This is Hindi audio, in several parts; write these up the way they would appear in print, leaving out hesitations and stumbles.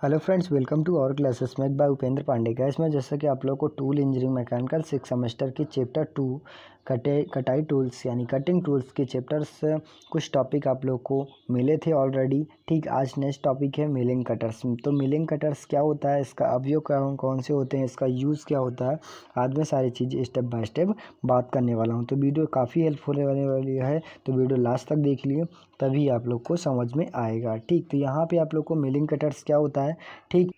Hello friends, welcome to our classes make by Upendra Pandey. गैस में जैसा कि आप लोग को टूल इंजीनियरिंग मैकेनिकल 6 सेमेस्टर की चैप्टर 2 कटाई टूल्स यानी कटिंग टूल्स के चैप्टर्स कुछ टॉपिक आप लोग को मिले थे ऑलरेडी। ठीक, आज नेक्स्ट टॉपिक है मिलिंग कटर्स। तो मिलिंग कटर्स क्या होता है, इसका अवयव कौन कौन से होते हैं, इसका यूज़ क्या होता है, आज मैं सारी चीज़ें स्टेप बाय स्टेप बात करने वाला हूँ। तो वीडियो काफ़ी हेल्पफुल होने वाली है, तो वीडियो लास्ट तक देख लिए, तभी आप लोग को समझ में आएगा। ठीक, तो यहाँ पे आप लोग को मिलिंग कटर्स क्या होता है। ठीक,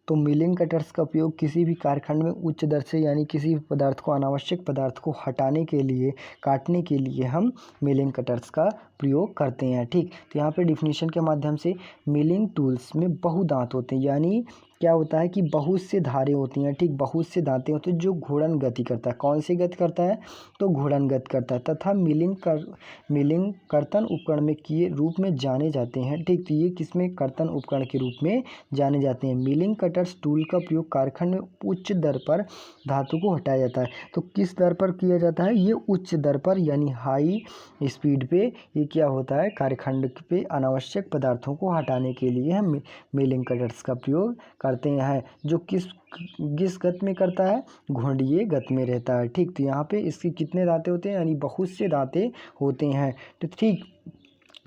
तो मिलिंग कटर्स का उपयोग किसी भी कारखंड में उच्च दर से यानी किसी भी पदार्थ को अनावश्यक पदार्थ को हटाने के लिए, काटने के लिए हम मिलिंग कटर्स का प्रयोग करते हैं। ठीक, तो यहाँ पे डिफिनीशन के माध्यम से मिलिंग टूल्स में बहुदांत होते हैं, यानी क्या होता है कि बहुत से धारे होती हैं। ठीक, बहुत से दांतें होते हैं जो घूर्णन गति करता है। कौन सी गति करता है, तो घूर्णन गति करता है, तथा मिलिंग कर्तन उपकरण में किए रूप में जाने जाते हैं। ठीक, तो ये किसमें कर्तन उपकरण के रूप में जाने जाते हैं। मिलिंग कटर्स टूल का प्रयोग कारखंड में उच्च दर पर धातु को हटाया जाता है। तो किस दर पर किया जाता है, ये उच्च दर पर यानी हाई स्पीड पे ये क्या होता है, कारखंड पे अनावश्यक पदार्थों को हटाने के लिए हम मिलिंग कटर्स का प्रयोग करते हैं, जो किस गति में करता है, घुंडीय गति में रहता है। ठीक, तो यहाँ पे इसके कितने दांते होते हैं, यानी बहुत से दांते होते हैं। तो ठीक,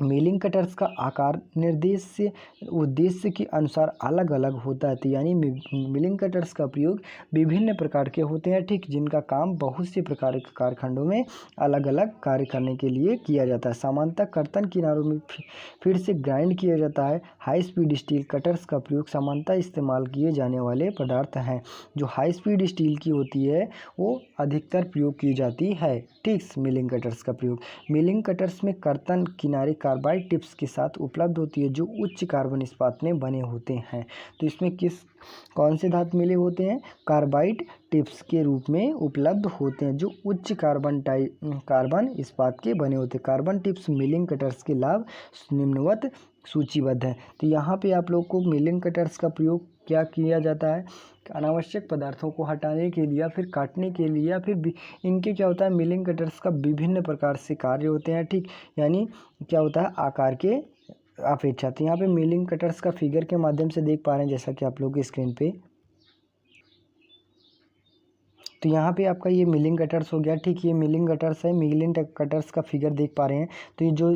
मिलिंग कटर्स का आकार निर्देश से उद्देश्य के अनुसार अलग अलग होता है। तो यानी मिलिंग कटर्स का प्रयोग विभिन्न प्रकार के होते हैं। ठीक, जिनका काम बहुत से प्रकार के कारखंडों में अलग अलग कार्य करने के लिए किया जाता है। सामान्यतः कर्तन किनारों में फिर से ग्राइंड किया जाता है। हाई स्पीड स्टील कटर्स का प्रयोग सामान्यतः इस्तेमाल किए जाने वाले पदार्थ हैं। जो हाई स्पीड स्टील की होती है वो अधिकतर प्रयोग की जाती है। ठीक, मिलिंग कटर्स का प्रयोग मिलिंग कटर्स में कर्तन किनारे कार्बाइड टिप्स के साथ उपलब्ध होती है, जो उच्च कार्बन इस्पात में बने होते हैं। तो इसमें कौन से धातु मिले होते हैं, कार्बाइड टिप्स के रूप में उपलब्ध होते हैं, जो उच्च कार्बन इस्पात के बने होते हैं। कार्बन टिप्स मिलिंग कटर्स के लाभ निम्नवत सूचीबद्ध है। तो यहाँ पे आप लोग को मिलिंग कटर्स का प्रयोग क्या किया जाता है, अनावश्यक पदार्थों को हटाने के लिए या फिर काटने के लिए, या फिर इनके क्या होता है, मिलिंग कटर्स का विभिन्न प्रकार से कार्य होते हैं। ठीक, यानी क्या होता है, आकार के अपेक्षा। तो यहाँ पे मिलिंग कटर्स का फिगर के माध्यम से देख पा रहे हैं, जैसा कि आप लोग स्क्रीन पे। तो यहाँ पे आपका ये मिलिंग कटर्स हो गया। ठीक, ये मिलिंग कटर्स है, मिलिंग कटर्स का फिगर देख पा रहे हैं। तो ये जो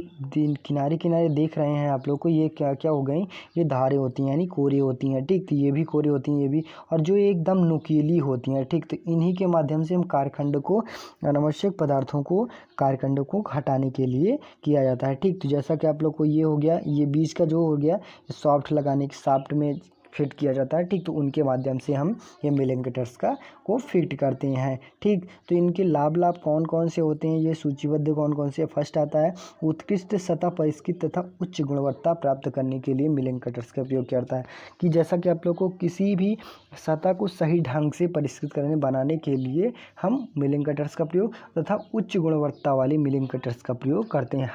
किनारे किनारे देख रहे हैं आप लोग को, ये क्या क्या हो गई, ये धारें होती हैं यानी कोरे होती हैं। ठीक, तो ये भी कोरे होती हैं, ये भी, और जो एकदम नुकीली होती हैं। ठीक, तो इन्हीं के माध्यम से हम कारखंड को, अनावश्यक पदार्थों को कारखंड को हटाने के लिए किया जाता है। ठीक, तो जैसा कि आप लोग को ये हो गया, ये बीच का जो हो गया, सॉफ्ट लगाने के साफ्ट में फिट किया जाता है। ठीक, तो उनके माध्यम से हम ये मिलिंग कटर्स का को फिट करते हैं। ठीक, तो इनके लाभ कौन कौन से होते हैं, ये सूचीबद्ध कौन कौन से। फर्स्ट आता है उत्कृष्ट सतह परिष्कृत तथा उच्च गुणवत्ता प्राप्त करने के लिए मिलिंग कटर्स का उपयोग किया जाता है। कि जैसा कि आप लोग को किसी भी सतह को सही ढंग से परिष्कृत करने बनाने के लिए हम मिलिंग कटर्स का प्रयोग तथा उच्च गुणवत्ता वाले मिलिंग कटर्स का प्रयोग करते हैं।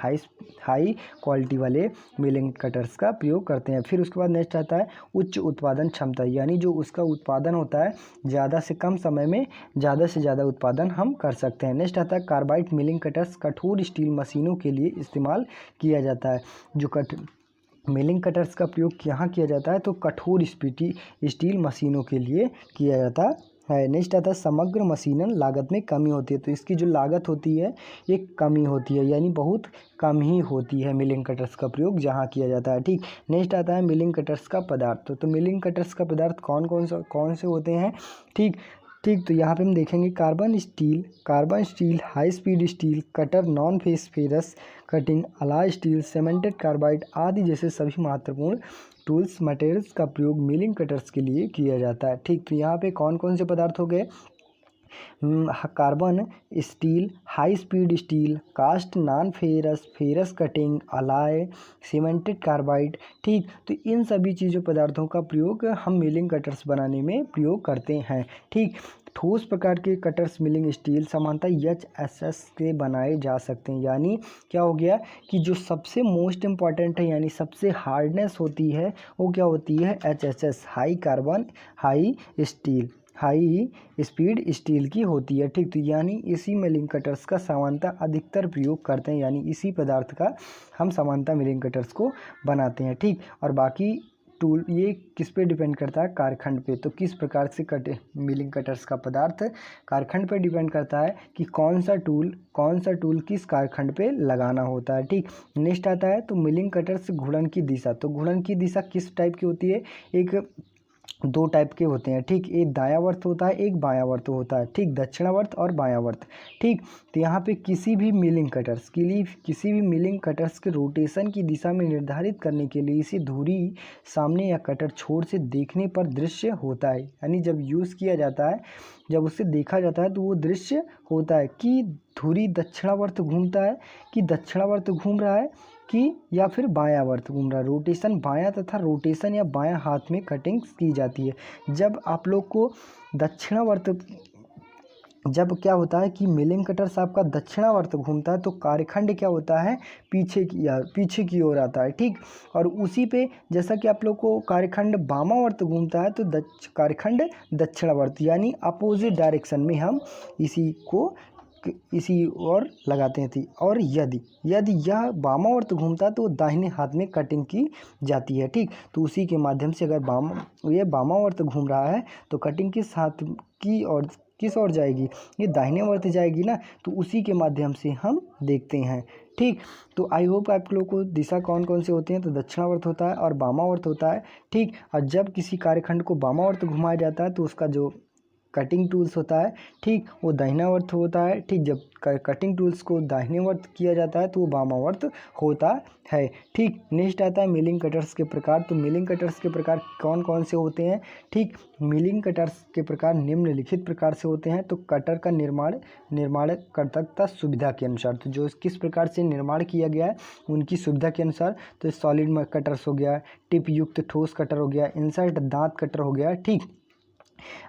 हाई क्वालिटी वाले मिलिंग कटर्स का प्रयोग करते हैं। फिर उसके बाद नेक्स्ट आता है उच्च उत्पादन क्षमता, यानी जो उसका उत्पादन होता है, ज़्यादा से कम समय में ज़्यादा से ज़्यादा उत्पादन हम कर सकते हैं। नेक्स्ट आता है कार्बाइड मिलिंग कटर्स, कठोर स्टील मशीनों के लिए इस्तेमाल किया जाता है। जो मिलिंग कटर्स का प्रयोग यहाँ किया जाता है, तो कठोर स्टील मशीनों के लिए किया जाता है। नेक्स्ट आता है समग्र मशीनन लागत में कमी होती है। तो इसकी जो लागत होती है ये कमी होती है, यानी बहुत कम ही होती है मिलिंग कटर्स का प्रयोग जहाँ किया जाता है। ठीक, नेक्स्ट आता है मिलिंग कटर्स का पदार्थ। तो मिलिंग कटर्स का पदार्थ कौन से होते हैं। ठीक, तो यहाँ पे हम देखेंगे carbon steel, high speed steel cutter, non ferrous cutting, alloy steel, cemented carbide आदि जैसे सभी महत्वपूर्ण टूल्स मटेरियल्स का प्रयोग मिलिंग कटर्स के लिए किया जाता है। ठीक, तो यहाँ पे कौन कौन से पदार्थ हो गए, carbon steel, high speed steel, cast, non ferrous cutting, alloy, cemented carbide. ठीक, तो इन सभी चीज़ों पदार्थों का प्रयोग हम मिलिंग कटर्स बनाने में प्रयोग करते हैं। ठीक, ठोस प्रकार के कटर्स मिलिंग स्टील सामान्यतः HSS के बनाए जा सकते हैं। यानी क्या हो गया कि जो सबसे मोस्ट इम्पॉर्टेंट है, यानी सबसे हार्डनेस होती है, वो क्या होती है, HSS, हाई स्पीड स्टील की होती है। ठीक, तो यानी इसी मिलिंग कटर्स का सामान्यतः अधिकतर प्रयोग करते हैं, यानी इसी पदार्थ का हम सामान्यतः मिलिंग कटर्स को बनाते हैं। ठीक, और बाकी टूल ये किस पे डिपेंड करता है, कारखंड पे। तो किस प्रकार से मिलिंग कटर्स का पदार्थ कारखंड पे डिपेंड करता है कि कौन सा टूल किस कारखंड पे लगाना होता है। ठीक, नेक्स्ट आता है तो मिलिंग कटर्स घूर्णन की दिशा। तो घूर्णन की दिशा किस टाइप की होती है, एक दो टाइप के होते हैं। ठीक, एक दायावर्त होता है, एक बायावर्त होता है। ठीक, दक्षिणावर्त और बायावर्त। ठीक, तो यहाँ पे किसी भी मिलिंग कटर्स के रोटेशन की दिशा में निर्धारित करने के लिए इसे धुरी सामने या कटर छोर से देखने पर दृश्य होता है। यानी जब यूज़ किया जाता है, जब उसे देखा जाता है तो वो दृश्य होता है कि धुरी दक्षिणावर्त घूमता है, कि दक्षिणावर्त घूम रहा है, कि या फिर बायावर्त घूम रहा है। रोटेशन बायां तथा रोटेशन या बायां हाथ में कटिंग की जाती है। जब आप लोग को दक्षिणावर्त, जब क्या होता है कि मिलिंग कटर्स आपका दक्षिणावर्त घूमता है तो कार्यखंड क्या होता है, पीछे की ओर आता है। ठीक, और उसी पे जैसा कि आप लोग को कार्यखंड वामावर्त घूमता है तो कार्यखंड दक्षिणावर्त, यानी अपोजिट डायरेक्शन में हम इसी ओर लगाते थे। और यदि यह वामावर्त घूमता है तो दाहिने हाथ में कटिंग की जाती है। ठीक, तो उसी के माध्यम से अगर ये वामावर्त घूम रहा है तो कटिंग किस ओर जाएगी, ये दाहिने वर्त जाएगी ना, तो उसी के माध्यम से हम देखते हैं। ठीक, तो आई होप आप लोग को दिशा कौन कौन से होते हैं, तो दक्षिणावर्त होता है और वामावर्त होता है। ठीक, और जब किसी कार्यखंड को वामावर्त घुमाया जाता है तो उसका जो कटिंग टूल्स होता है, ठीक, वो दाहिनावर्त होता है। ठीक, जब कटिंग टूल्स को दाहिनेवर्त किया जाता है तो वो वामावर्त होता है। ठीक, नेक्स्ट आता है मिलिंग कटर्स के प्रकार। तो मिलिंग कटर्स के प्रकार कौन कौन से होते हैं। ठीक, मिलिंग कटर्स के प्रकार निम्नलिखित प्रकार से होते हैं। तो कटर का निर्माणकर्ता सुविधा के अनुसार, तो जो किस प्रकार से निर्माण किया गया है उनकी सुविधा के अनुसार, तो सॉलिड कटर्स हो गया, टिप युक्त ठोस कटर हो गया, इंसर्ट दांत कटर हो गया। ठीक,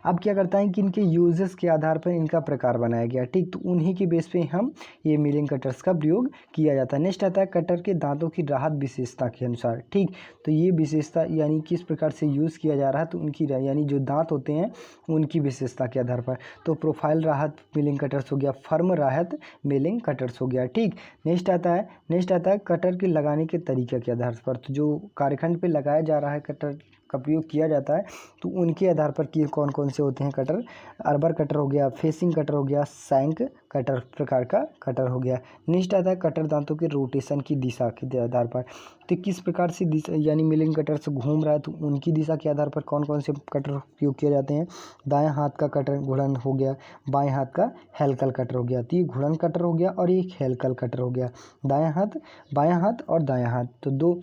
अब क्या करता है कि इनके यूजेस के आधार पर इनका प्रकार बनाया गया। ठीक, तो उन्हीं के बेस पे हम ये मिलिंग कटर्स का प्रयोग किया जाता है। नेक्स्ट आता है कटर के दांतों की राहत विशेषता के अनुसार। ठीक, तो ये विशेषता यानी किस प्रकार से यूज़ किया जा रहा है, तो उनकी यानी जो दांत होते हैं उनकी विशेषता के आधार पर। तो प्रोफाइल राहत मिलिंग कटर्स हो गया, फर्म राहत मिलिंग कटर्स हो गया। ठीक, नेक्स्ट आता है कटर के लगाने के तरीके के आधार पर। तो जो कार्यखंड पे लगाया जा रहा है कटर का प्रयोग किया जाता है तो उनके आधार पर कि कौन कौन से होते हैं कटर। अर्बर कटर हो गया, फेसिंग कटर हो गया, सैंक कटर प्रकार का कटर हो गया। नेक्स्ट आता है कटर दांतों के रोटेशन की दिशा के आधार पर। तो किस प्रकार से दिशा यानी मिलिंग कटर से घूम रहा है तो उनकी दिशा के आधार पर कौन कौन से कटर उपयोग किए जाते हैं। दायां हाथ का कटर घुड़न हो गया, बाएं हाथ का हेलकल कटर हो गया। तो ये घुड़न कटर हो गया और एक हेलकल कटर हो गया। बायां हाथ और दायां हाथ, तो दो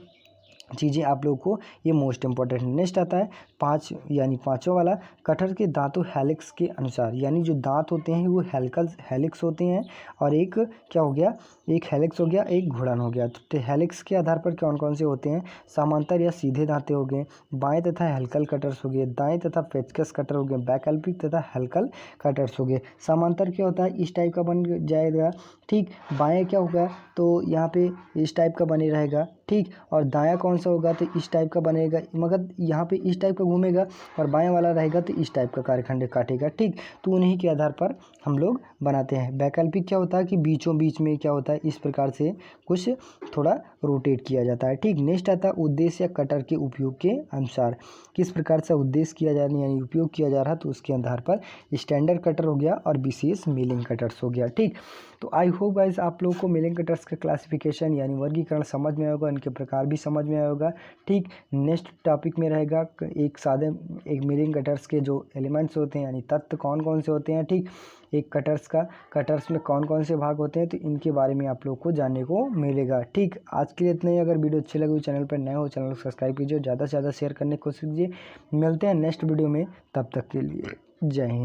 चीज़ें आप लोगों को ये मोस्ट इंपॉर्टेंट है। नेक्स्ट आता है पाँचों वाला कटर के दांतों हेलिक्स के अनुसार, यानी जो दांत होते हैं वो हेलिक्स होते हैं। और एक क्या हो गया, एक हेलिक्स हो गया, एक घुड़न हो गया। तो हेलिक्स के आधार पर कौन कौन से होते हैं, समांतर या सीधे दांते हो गए, बाएं तथा हेलकल कटर्स हो गए, दाएं तथा पेचकस कटर हो गए, वैकल्पिक तथा हेलकल कटर्स हो गए। समांतर क्या होता है, इस टाइप का बन जाएगा। ठीक, बाएं क्या होगा तो यहाँ पे इस टाइप का बने रहेगा। ठीक, और दायां कौन सा होगा तो इस टाइप का बनेगा, मगर यहाँ पे इस टाइप का घूमेगा, और बायां वाला रहेगा तो इस टाइप का कार्यखंड काटेगा। ठीक, तो उन्हीं के आधार पर हम लोग बनाते हैं। वैकल्पिक क्या होता है कि बीचों बीच में क्या होता है, इस प्रकार से कुछ थोड़ा रोटेट किया जाता है। ठीक, नेक्स्ट आता है उद्देश्य या कटर के उपयोग के अनुसार, किस प्रकार से उद्देश्य किया जा रहा है यानी उपयोग किया जा रहा है, तो उसके आधार पर स्टैंडर्ड कटर हो गया और विशेष मिलिंग कटर्स हो गया। ठीक, तो आई होप गाइस आप लोगों को मिलिंग कटर्स का क्लासिफिकेशन यानी वर्गीकरण समझ में आएगा, इनके प्रकार भी समझ में आएगा। ठीक, नेक्स्ट टॉपिक में रहेगा एक मिलिंग कटर्स के जो एलिमेंट्स होते हैं यानी तत्व कौन कौन से होते हैं। ठीक, एक कटर्स में कौन कौन से भाग होते हैं, तो इनके बारे में आप लोग को जानने को मिलेगा। ठीक, आज के लिए इतना ही। अगर वीडियो अच्छी लगी, चैनल पर नए हो चैनल को सब्सक्राइब कीजिए, ज़्यादा से ज़्यादा शेयर करने की कोशिश कीजिए। मिलते हैं नेक्स्ट वीडियो में, तब तक के लिए जय हिंद।